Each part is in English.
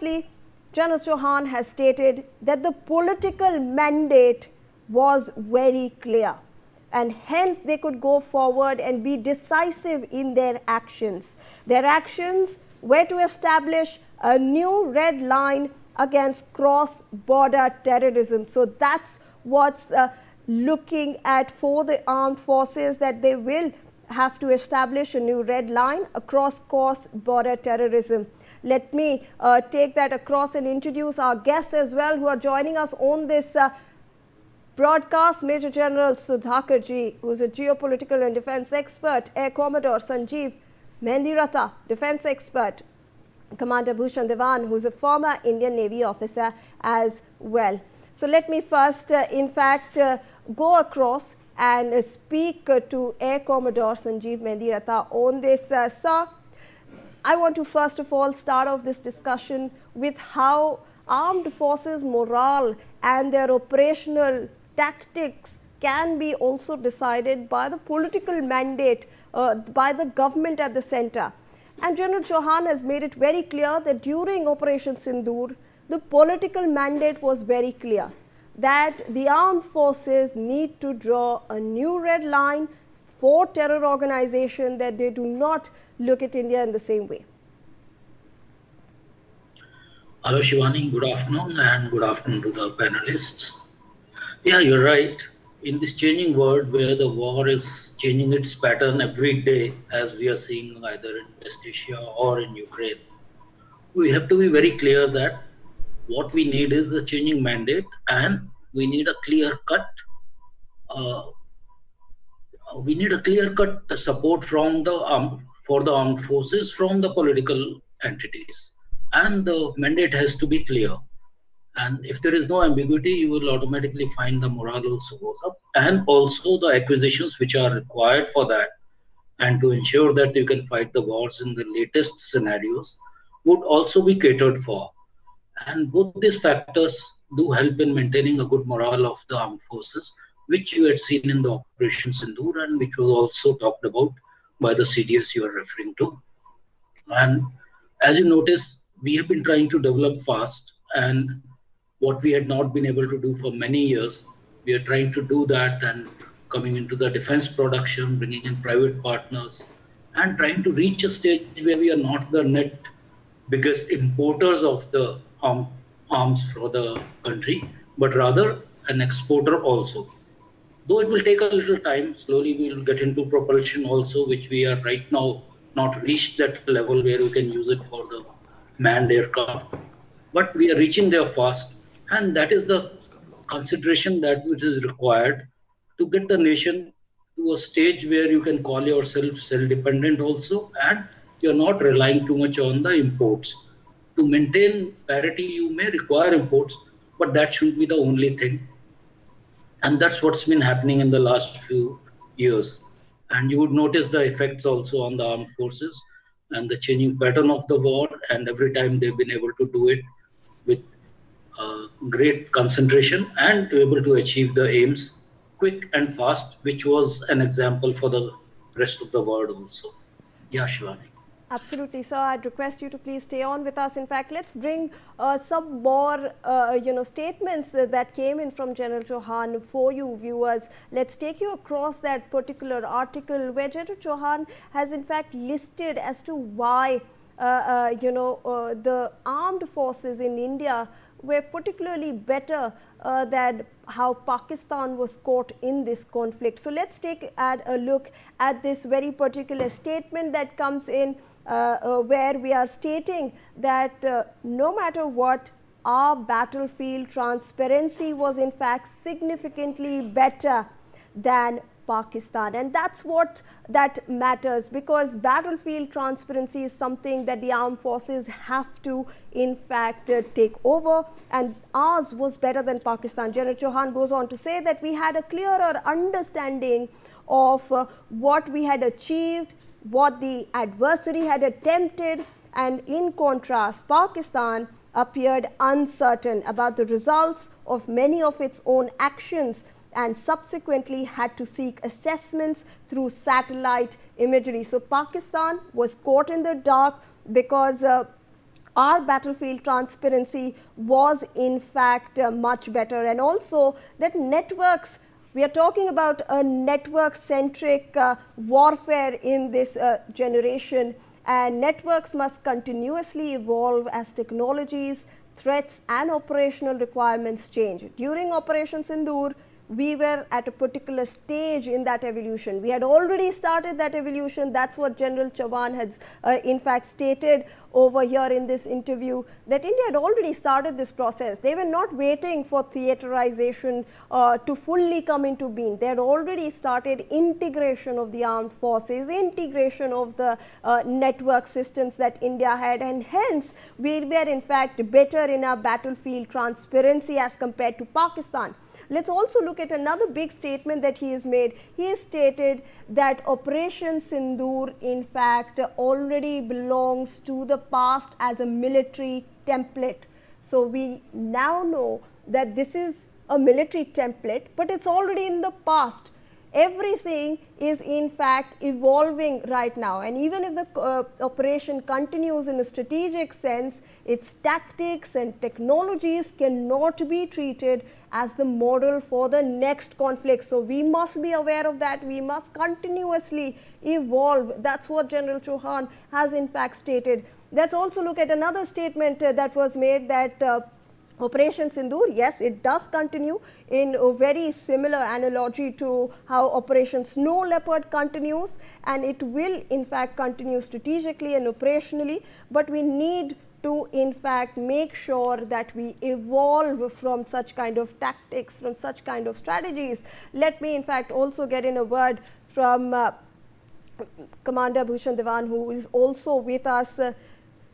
Firstly, General Chauhan has stated that the political mandate was very clear, and hence they could go forward and be decisive in their actions. Their actions were to establish a new red line against cross-border terrorism. So that's what's looking at for the armed forces, that they will have to establish a new red line across cross-border terrorism. Let me take that across and introduce our guests as well who are joining us on this broadcast. Major General Sudhakar Ji, who is a geopolitical and defense expert; Air Commodore Sanjeev Mendiratha, defense expert; Commander Bhushan Dewan, who is a former Indian Navy officer as well. So let me first, go across and speak to Air Commodore Sanjeev Mendiratha on this. Sir, I want to first of all start off this discussion with how armed forces morale and their operational tactics can be also decided by the political mandate, by the government at the center. And General Chauhan has made it very clear that during Operation Sindoor, the political mandate was very clear, that the armed forces need to draw a new red line for terror organization, that they do not look at India in the same way. Hello Shivani, good afternoon, and good afternoon to the panelists. Yeah, you're right. In this changing world where the war is changing its pattern every day, as we are seeing either in West Asia or in Ukraine, we have to be very clear that what we need is a changing mandate, and we need a clear-cut support from for the armed forces from the political entities, and the mandate has to be clear. And if there is no ambiguity, you will automatically find the morale also goes up, and also the acquisitions which are required for that, and to ensure that you can fight the wars in the latest scenarios, would also be catered for. And both these factors do help in maintaining a good morale of the armed forces, which you had seen in the Operation Sindoor, and which was also talked about by the CDS you are referring to. And as you notice, we have been trying to develop fast, and what we had not been able to do for many years, we are trying to do that, and coming into the defense production, bringing in private partners, and trying to reach a stage where we are not the net biggest importers of the arms for the country, but rather an exporter also. Though it will take a little time, slowly we will get into propulsion also, which we are right now not reached that level where we can use it for the manned aircraft. But we are reaching there fast, and that is the consideration that which is required to get the nation to a stage where you can call yourself self-dependent also, and you're not relying too much on the imports. To maintain parity, you may require imports, but that shouldn't be the only thing. And that's what's been happening in the last few years. And you would notice the effects also on the armed forces and the changing pattern of the war. And every time they've been able to do it with great concentration and able to achieve the aims quick and fast, which was an example for the rest of the world also. Yeah, Shivani. Absolutely, sir. I'd request you to please stay on with us. In fact, let's bring some more, statements that came in from General Chauhan for you viewers. Let's take you across that particular article where General Chauhan has in fact listed as to why, the armed forces in India were particularly better than how Pakistan was caught in this conflict. So let's take a look at this very particular statement that comes in, where we are stating that no matter what, our battlefield transparency was in fact significantly better than Pakistan. And that's what that matters, because battlefield transparency is something that the armed forces have to in fact take over, and ours was better than Pakistan. General Chauhan goes on to say that we had a clearer understanding of what we had achieved, what the adversary had attempted, and in contrast, Pakistan appeared uncertain about the results of many of its own actions and subsequently had to seek assessments through satellite imagery. So Pakistan was caught in the dark because our battlefield transparency was in fact much better, and also that networks, we are talking about a network-centric warfare in this generation, and networks must continuously evolve as technologies, threats and operational requirements change. During Operation Sindoor, we were at a particular stage in that evolution. We had already started that evolution. That's what General Chauhan has in fact stated over here in this interview, that India had already started this process. They were not waiting for theaterization to fully come into being. They had already started integration of the armed forces, integration of the network systems that India had, and hence we were in fact better in our battlefield transparency as compared to Pakistan. Let's also look at another big statement that he has made. He has stated that Operation Sindoor in fact already belongs to the past as a military template. So we now know that this is a military template, but it's already in the past. Everything is in fact evolving right now, and even if the operation continues in a strategic sense, its tactics and technologies cannot be treated as the model for the next conflict. So we must be aware of that. We must continuously evolve. That's what General Chauhan has in fact stated. Let's also look at another statement that was made, that Operation Sindoor, yes, it does continue in a very similar analogy to how Operation Snow Leopard continues, and it will in fact continue strategically and operationally, but we need to in fact make sure that we evolve from such kind of tactics, from such kind of strategies. Let me in fact also get in a word from Commander Bhushan Dewan, who is also with us.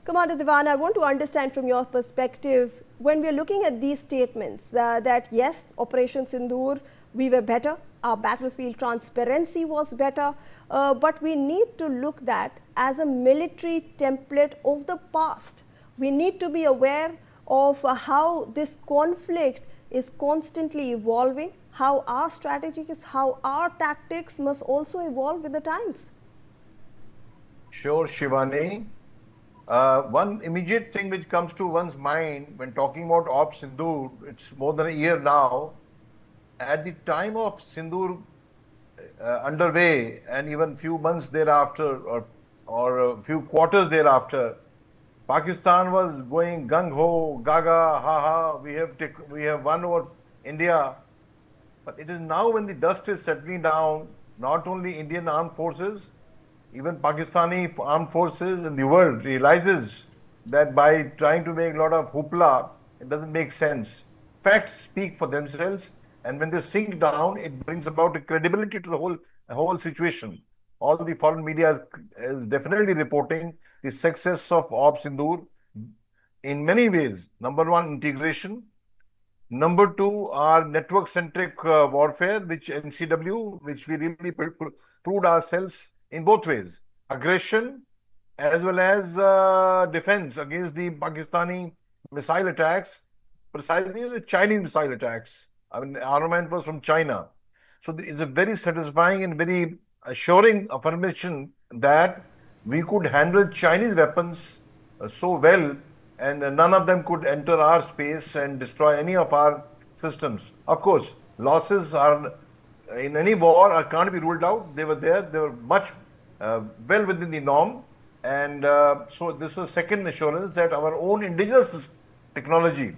Commander Dewan, I want to understand from your perspective, when we are looking at these statements, that yes, Operation Sindoor, we were better, our battlefield transparency was better, but we need to look that as a military template of the past. We need to be aware of how this conflict is constantly evolving, how our strategies, how our tactics must also evolve with the times. Sure, Shivani. One immediate thing which comes to one's mind when talking about Op Sindoor, it's more than a year now. At the time of Sindoor underway, and even few months thereafter, or a few quarters thereafter, Pakistan was going gung ho, gaga, ha ha. We have won over India. But it is now when the dust is settling down, not only Indian armed forces, even Pakistani armed forces and the world realizes that by trying to make a lot of hoopla, it doesn't make sense. Facts speak for themselves, and when they sink down, it brings about a credibility to the whole situation. All the foreign media is definitely reporting the success of Op Sindoor in many ways. Number one, integration. Number two, our network-centric warfare, which NCW, which we really proved ourselves in both ways. Aggression as well as defense against the Pakistani missile attacks, precisely the Chinese missile attacks. I mean, armament was from China. So it's a very satisfying and very assuring affirmation that we could handle Chinese weapons so well, and none of them could enter our space and destroy any of our systems. Of course, losses are in any war can't be ruled out. They were there. They were much well within the norm. And so this was second assurance that our own indigenous technology,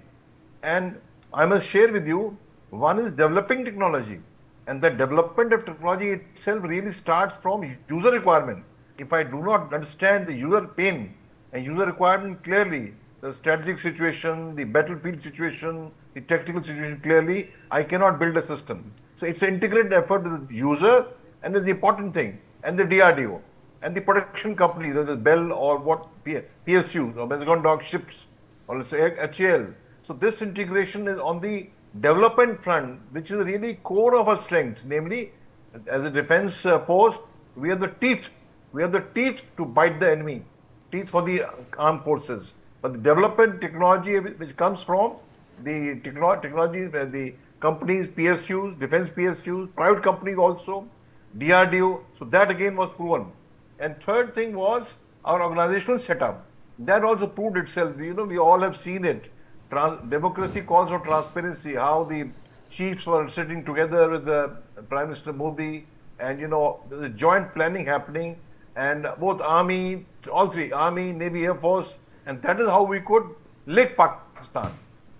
and I must share with you, one is developing technology, and the development of technology itself really starts from user requirement. If I do not understand the user pain and user requirement clearly, the strategic situation, the battlefield situation, the tactical situation clearly, I cannot build a system. So it's an integrated effort with the user, and the important thing, and the DRDO, and the production companies, whether it's Bell or what PSUs or Mazagon Dock ships, or let's say HAL. So this integration is on the development front, which is really core of our strength. Namely, as a defense force, we are the teeth. We are the teeth to bite the enemy, teeth for the armed forces. But the development technology which comes from the technology, the companies, PSUs, defense PSUs, private companies also, DRDO. So that again was proven. And third thing was our organizational setup. that also proved itself. We all have seen it. Democracy calls for transparency. How the chiefs were sitting together with the Prime Minister Modi, and the joint planning happening, and both army, all three, army, navy, air force, and that is how we could lick Pakistan.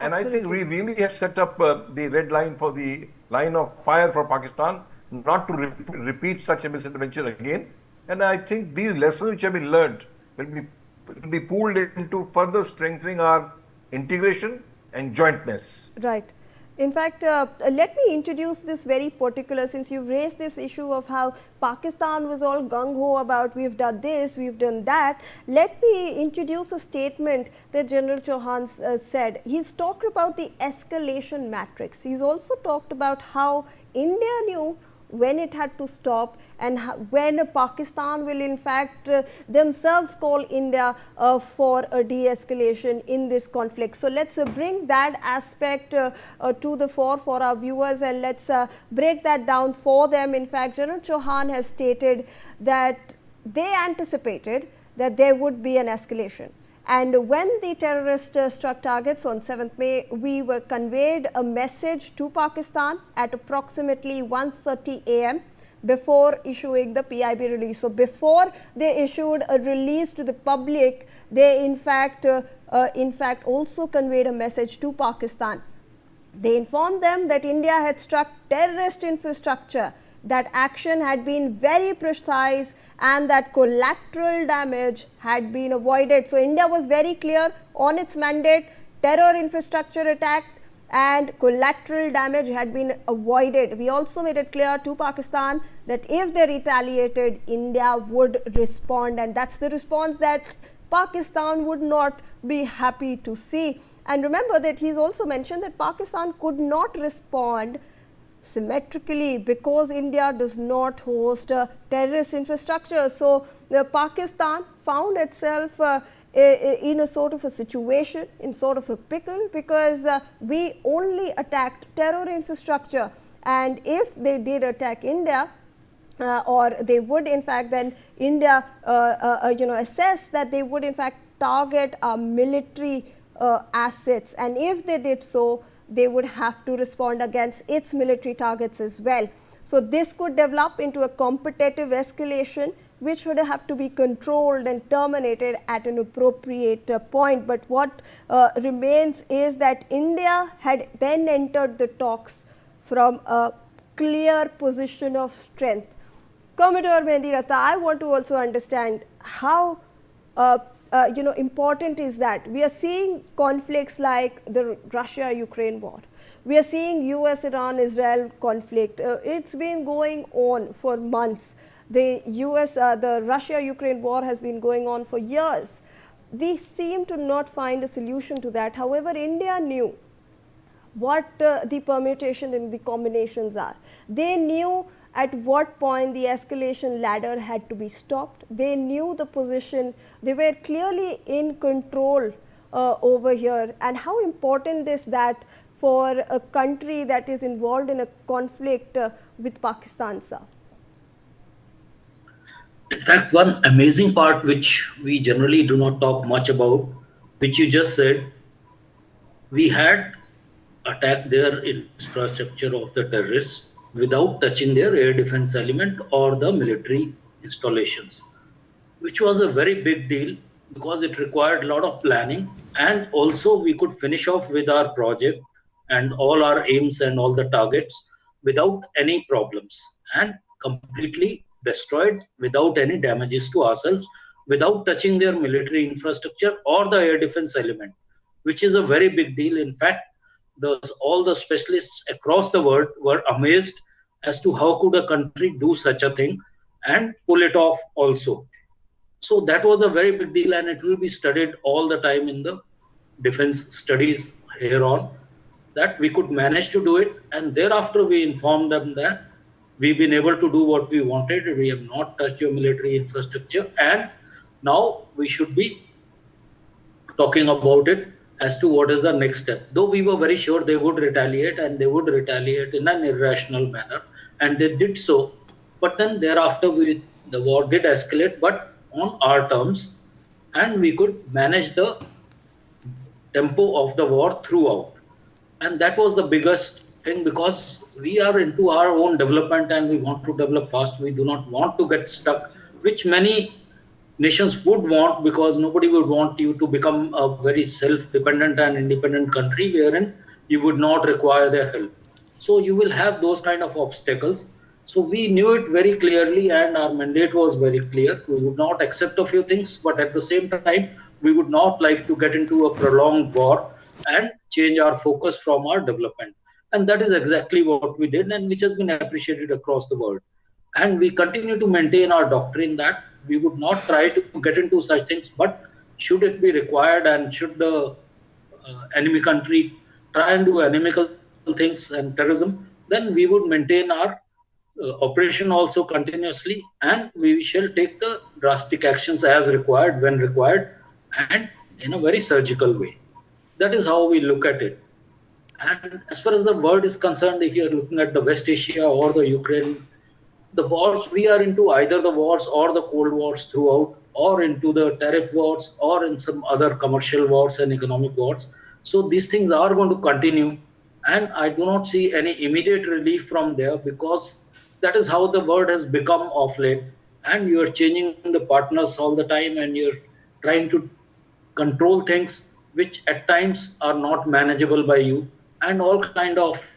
And I think we really have set up the red line for the line of fire for Pakistan, not to repeat such a misadventure again. And I think these lessons which have been learned will be pooled into further strengthening our integration and jointness. Right. In fact, let me introduce this very particular, since you've raised this issue of how Pakistan was all gung-ho about we've done this, we've done that. Let me introduce a statement that General Chauhan said. He's talked about the escalation matrix. He's also talked about how India knew when it had to stop, and when Pakistan will in fact themselves call India for a de-escalation in this conflict. So let's bring that aspect to the fore for our viewers, and let's break that down for them. In fact, General Chauhan has stated that they anticipated that there would be an escalation. And when the terrorists struck targets on 7th May, we were conveyed a message to Pakistan at approximately 1:30 a.m. before issuing the PIB release. So before they issued a release to the public, they in fact also conveyed a message to Pakistan. They informed them that India had struck terrorist infrastructure, that action had been very precise, and that collateral damage had been avoided. So India was very clear on its mandate: terror infrastructure attack and collateral damage had been avoided. We also made it clear to Pakistan that if they retaliated, India would respond, and that's the response that Pakistan would not be happy to see. And remember that he's also mentioned that Pakistan could not respond symmetrically because India does not host a terrorist infrastructure. So Pakistan found itself in a sort of a situation, in sort of a pickle, because we only attacked terror infrastructure, and if they did attack India, or they would in fact then India assess that they would in fact target our military assets, and if they did so, they would have to respond against its military targets as well. So this could develop into a competitive escalation, which would have to be controlled and terminated at an appropriate point. But what remains is that India had then entered the talks from a clear position of strength. Commodore Mehndi Ratta, I want to also understand how important is that we are seeing conflicts like the Russia-Ukraine war. We are seeing US-Iran-Israel conflict. It's been going on for months. The Russia-Ukraine war has been going on for years. We seem to not find a solution to that. However, India knew what the permutation and the combinations are. They knew at what point the escalation ladder had to be stopped. They knew the position. They were clearly in control over here. And how important is that for a country that is involved in a conflict with Pakistan, sir? In fact, one amazing part which we generally do not talk much about, which you just said, we had attacked their infrastructure of the terrorists without touching their air defense element or the military installations, which was a very big deal because it required a lot of planning, and also we could finish off with our project and all our aims and all the targets without any problems, and completely destroyed without any damages to ourselves, without touching their military infrastructure or the air defense element, which is a very big deal. In fact, all the specialists across the world were amazed as to how could a country do such a thing and pull it off also. So that was a very big deal, and it will be studied all the time in the defense studies here on, that we could manage to do it. And thereafter we informed them that we've been able to do what we wanted. We have not touched your military infrastructure, and now we should be talking about it as to what is the next step. Though we were very sure they would retaliate, and they would retaliate in an irrational manner, and they did so. But then thereafter the war did escalate, but on our terms, and we could manage the tempo of the war throughout. And that was the biggest thing, because we are into our own development and we want to develop fast. We do not want to get stuck, which many nations would want, because nobody would want you to become a very self-dependent and independent country wherein you would not require their help. So you will have those kind of obstacles. So we knew it very clearly and our mandate was very clear. We would not accept a few things, but at the same time, we would not like to get into a prolonged war and change our focus from our development. And that is exactly what we did, and which has been appreciated across the world. And we continue to maintain our doctrine that we would not try to get into such things, but should it be required and should the enemy country try and do inimical things and terrorism, then we would maintain our operation also continuously, and we shall take the drastic actions as required when required, and in a very surgical way. That is how we look at it. And as far as the world is concerned, if you are looking at the West Asia or the Ukraine, the wars, we are into either the wars or the cold wars throughout, or into the tariff wars, or in some other commercial wars and economic wars. So these things are going to continue, and I do not see any immediate relief from there, because that is how the world has become of late. And you are changing the partners all the time, and you're trying to control things which at times are not manageable by you, and all kind of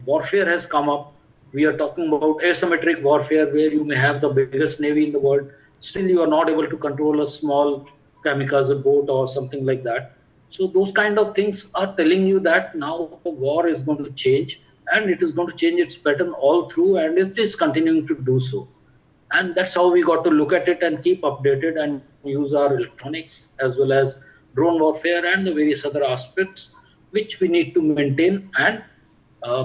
warfare has come up. We are talking about asymmetric warfare, where you may have the biggest navy in the world, still you are not able to control a small kamikaze boat or something like that. So those kind of things are telling you that now the war is going to change, and it is going to change its pattern all through, and it is continuing to do so. And that's how we got to look at it and keep updated and use our electronics as well as drone warfare and the various other aspects which we need to maintain, and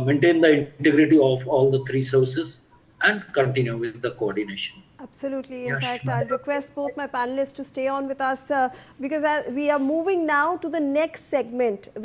maintain the integrity of all the three services and continue with the coordination. Absolutely. In Yes. fact, I'll request both my panelists to stay on with us because we are moving now to the next segment.